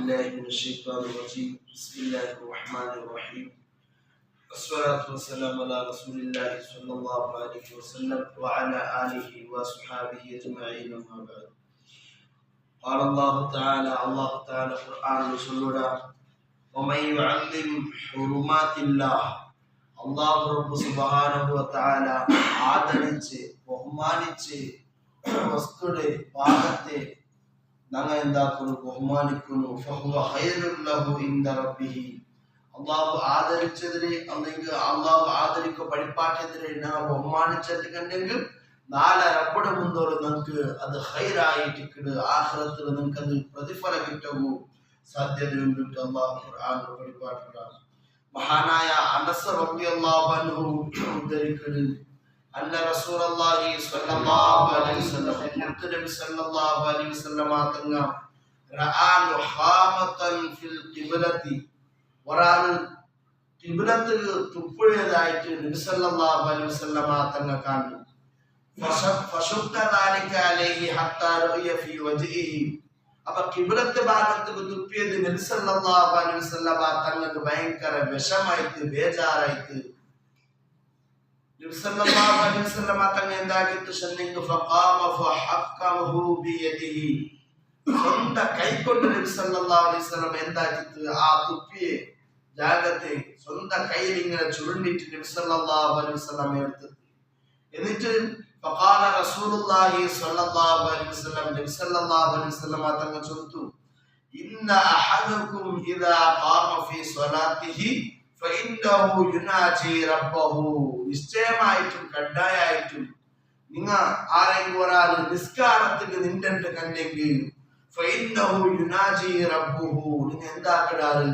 بالله من الشيطان الرجيم بسم الله الرحمن الرحيم والصلاة والسلام على رسول الله صلى الله عليه وسلم وعلى آله وصحبه أجمعين أما بعد قال الله تعالى القرآن يقول ومن يعظم حرمات الله അള്ളാഹു റബ്ബ് സുബ്ഹാനഹു വ തആല ആദരിച്ച് ബഹുമാനിച്ച് വസ്തുടെ ഭാഗത്തെ ഞങ്ങൾ എന്താക്കുന്നു ബഹുമാനിക്കുന്നു ഫഹുവ ഖൈറുൽ ലഹു ഇൻദ റബ്ബിഹി അള്ളാഹു ആദരിച്ചതിനെ അല്ലെങ്കിൽ അള്ളാഹു ആദരിക്ക പഠിപ്പാറ്റതിനെ ഞങ്ങൾ ബഹുമാനിച്ചത് കണ്ടെങ്കിൽ നാളെ റബ്ബുടെ മുന്നോട്ട് നിങ്ങൾക്ക് അത് ഖൈറായിട്ട് ആഖിറത്തിൽ നിങ്ങൾക്ക് അത് പ്രതിഫലം കിട്ടുമോ സാധ്യതയുണ്ട് അള്ളാഹു ഖുർആനിൽ പഠിപ്പാട്ടുകയാണ് മഹാനായ അനസ് റളിയല്ലാഹു അൻഹു ഉദ്ധരിക്കുന്നു അന്ന റസൂലുള്ളാഹി സ്വല്ലല്ലാഹു അലൈഹി വസല്ലം നബി സ്വല്ലല്ലാഹു അലൈഹി വസല്ലം തങ്ങ റആ ലുഹാമതൻ ഫിൽ ഖിബ്ലതി വറാൽ ഖിബ്ലത്തിൽ തുപ്പുഴയതായിട്ട് നബി സ്വല്ലല്ലാഹു അലൈഹി വസല്ലം തങ്ങ കണ്ടു ഫശഖ ദാലിക അലൈഹി ഹത്താ റഅയ ഫീ വജ്ഹിഹി അപ്പൊ ഖിബ്ലത്തെ ഭാഗത്തേക്ക് തുപ്പിയത് നബി സല്ലല്ലാഹു അലൈഹി വസല്ലം തങ്ങൾക്ക് ഭയങ്കര വിഷമായിട്ട് ബേജാറായിട്ട് നബി സല്ലല്ലാഹു അലൈഹി വസല്ലം തങ്ങൾ എന്താക്കിട്ട് ഷന്നിങ് ഫഖാമ ഫഹഖമഹു ബിയദിഹി സ്വന്തം കൈകൊണ്ട് നബി സല്ലല്ലാഹു അലൈഹി വസല്ലം എന്താക്കിട്ട് ആ തുപ്പിയെ ജാഗത്തെ സ്വന്തം കയ്യിൽ ഇങ്ങനെ ചുരുണ്ടിട്ട് നബി സല്ലല്ലാഹു അലൈഹി വസല്ലം എടുത്തു എന്നിട്ട് فقال رسول الله صلى الله عليه وسلم نبي صلى الله عليه وسلم തങ്ങൾ ചൊല്ലുന്നു إن أحدكم إذا قام في صلاته فإنه يناجي ربه നിശ്ചയമായിട്ടും കണ്ടായായിട്ടും നിങ്ങൾ ആരെങ്കിലും ഒരാൾ നിസ്കാരത്തിൽ നിന്നിട്ട് കണ്ടെങ്കിൽ فإنه يناجي ربه നിങ്ങൾ എന്താക്കാറ്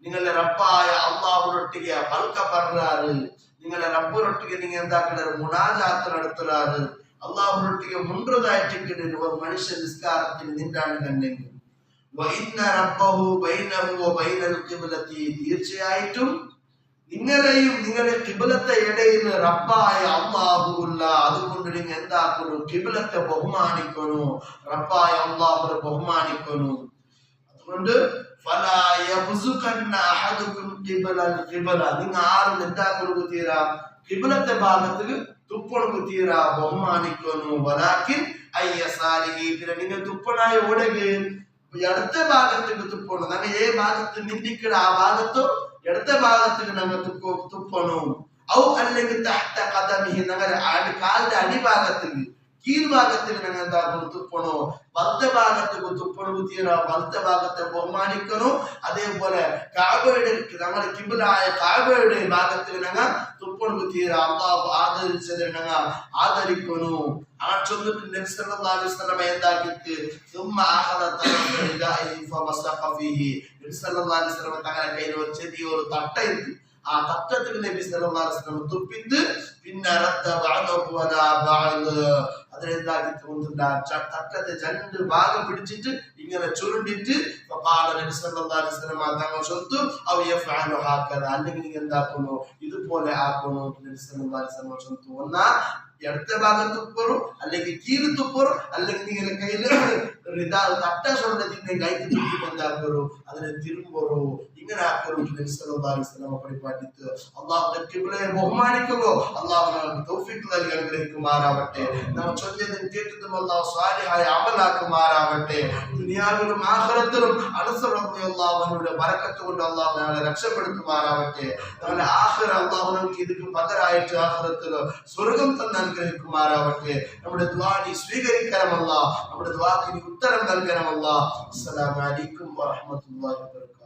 നിങ്ങളുടെ റബ്ബായ അല്ലാഹുവൊട്ടിಗೆ പൽക പററാറ് നിങ്ങളുടെ റബ്ബിനൊട്ടിಗೆ നിങ്ങൾ എന്താക്കാറ് മുനാജാത്ത് നടത്തുറാറ് അല്ലാഹുവൊട്ടിಗೆ മുൻറതായിട്ട് ഒരു മനുഷ്യ നിസ്കാരത്തിൽ നിന്നാണ് കണ്ടെങ്കിൽ വഇന്ന റബ്ബഹു ബൈനഹു വബൈനൽ ഖിബ്ലതി തീർച്ചയായിട്ടും നിങ്ങളെയും നിങ്ങളുടെ ഖിബ്ലത്തെ ഇടയിൽ റബ്ബായ അല്ലാഹു ഉള്ള അതുകൊണ്ട് നിങ്ങൾ എന്താക്കുന്നു ഖിബ്ലത്തെ ബഹുമാനിക്കുന്നു റബ്ബായ അല്ലാഹുവിനെ ബഹുമാനിക്കുന്നു അതുകൊണ്ട് ഫലാ യബ്സുകന്ന അഹദുകും ഖിബ്ലൽ ഖിബ്ല നിങ്ങൾ ആരും എന്താക്കുന്നു തീരാ ഖിബ്ലത്തെ ഭാഗത്തിൽ തുപ്പണു തീരാ ബഹുമാനിക്കുന്നു വലാകിൻ അയ്യസാലിഹി പിന്നെ നിങ്ങൾ തുപ്പണായ ഓടകെ അടുത്ത ഭാഗത്തേക്ക് തുപ്പണം നമ്മൾ ഏ ഭാഗത്ത് നിന്ദിക്കട ആ ഭാഗത്തോ ഇടത്തെ ഭാഗത്തേക്ക് നമ്മൾ തുപ്പണം ഔ അല്ലെങ്കിൽ തഹ്ത ഖദമിഹി ഞങ്ങളുടെ കാലിന്റെ അടിഭാഗത്തേക്ക് കീഴ്ഭാഗത്തിൽ ഞങ്ങൾ എന്താക്കണം തുപ്പണോ വലത്തെ ഭാഗത്തേക്ക് തുപ്പണു തീരാ വലത്തെ ഭാഗത്തെ ബഹുമാനിക്കണോ അതേപോലെ കാബയുടെ ഞങ്ങളുടെ കിബിലായ കാബയുടെ ഭാഗത്തിൽ ഞങ്ങൾ തുപ്പണു തീരാ അള്ളാഹു ആദരിച്ചത് ഞങ്ങൾ ആദരിക്കണു ആ ചൊല്ലിട്ട് നബി സല്ലല്ലാഹു അലൈഹി വസല്ലം എന്താക്കിട്ട് ثم اخذ طرف ردائه فمسح فيه നബി സല്ലല്ലാഹു അലൈഹി വസല്ലം തങ്ങളുടെ കയ്യിൽ ഒരു ചെറിയൊരു തട്ടയിട്ട് ആ തട്ടത്തിൽ നബി സല്ലല്ലാഹു അലൈഹി വസല്ലം തുപ്പിട്ട് പിന്നെ റദ്ദ ബഅദഹു വലാ ബഅദ് അതിനെന്താക്കിട്ട് തട്ടത്തെ രണ്ട് ഭാഗം പിടിച്ചിട്ട് ഇങ്ങനെ ചുരുണ്ടിട്ട് ഫഖാല നബി സല്ലല്ലാഹു അലൈഹി വസല്ലം തങ്ങൾ ചൊല്ലുന്നു ഔ യഫഅലു ഹകദ അല്ലെങ്കിൽ നിങ്ങൾ എന്താക്കുന്നു ഇതുപോലെ ആക്കുന്നു നബി സല്ലല്ലാഹു അലൈഹി വസല്ലം ചൊല്ലുന്നു ഒന്നാ ഇടത്തെ ഭാഗത്ത് തുപ്പറു അല്ലെങ്കിൽ കീഴ് തുപ്പറു അല്ലെങ്കിൽ നിങ്ങളുടെ കയ്യില് തട്ട ചൊല്ലത്തിന്റെ കൈക്ക് തുപ്പിട്ട് എന്താക്കറു അതിനെ തിരുമ്പറു ഇങ്ങനെ ആക്കറു നബി സല്ലല്ലാഹു അലൈഹി വസല്ലം പഠിപ്പാട്ടിട്ട് അല്ലാഹുവിന്റെ ഖിബ്ലയെ ബഹുമാനിക്കുമോ അല്ലാഹു നമുക്ക് തൗഫീഖ് നൽകി അനുഗ്രഹിക്കുമാറാവട്ടെ നമ്മൾ ചൊല്ലിയതും കേട്ടതും അല്ലാഹു സ്വാലിഹായ അമലാക്കുമാറാവട്ടെ ദുനിയാവിലും ആഖിറത്തിലും അനസ് റളിയല്ലാഹു അൻഹുവിന്റെ ബറക്കത്ത് കൊണ്ട് അല്ലാഹു നമ്മളെ രക്ഷപ്പെടുത്തുമാറാവട്ടെ നമ്മളെ ആഖിറ അല്ലാഹു നമുക്ക് ഇതിന് പകരമായിട്ട് ആഖിറത്തിൽ സ്വർഗ്ഗം തന്നെ അനുഗ്രഹിക്കുമാറാവട്ടെ നമ്മുടെ ദുആ നീ സ്വീകരിക്കണമല്ലാ നമ്മുടെ ദുആക്ക് നീ ഉത്തരം നൽകണമല്ലാ അസ്സലാമു അലൈക്കും വറഹ്മത്തുള്ളാഹി വബറകാതുഹു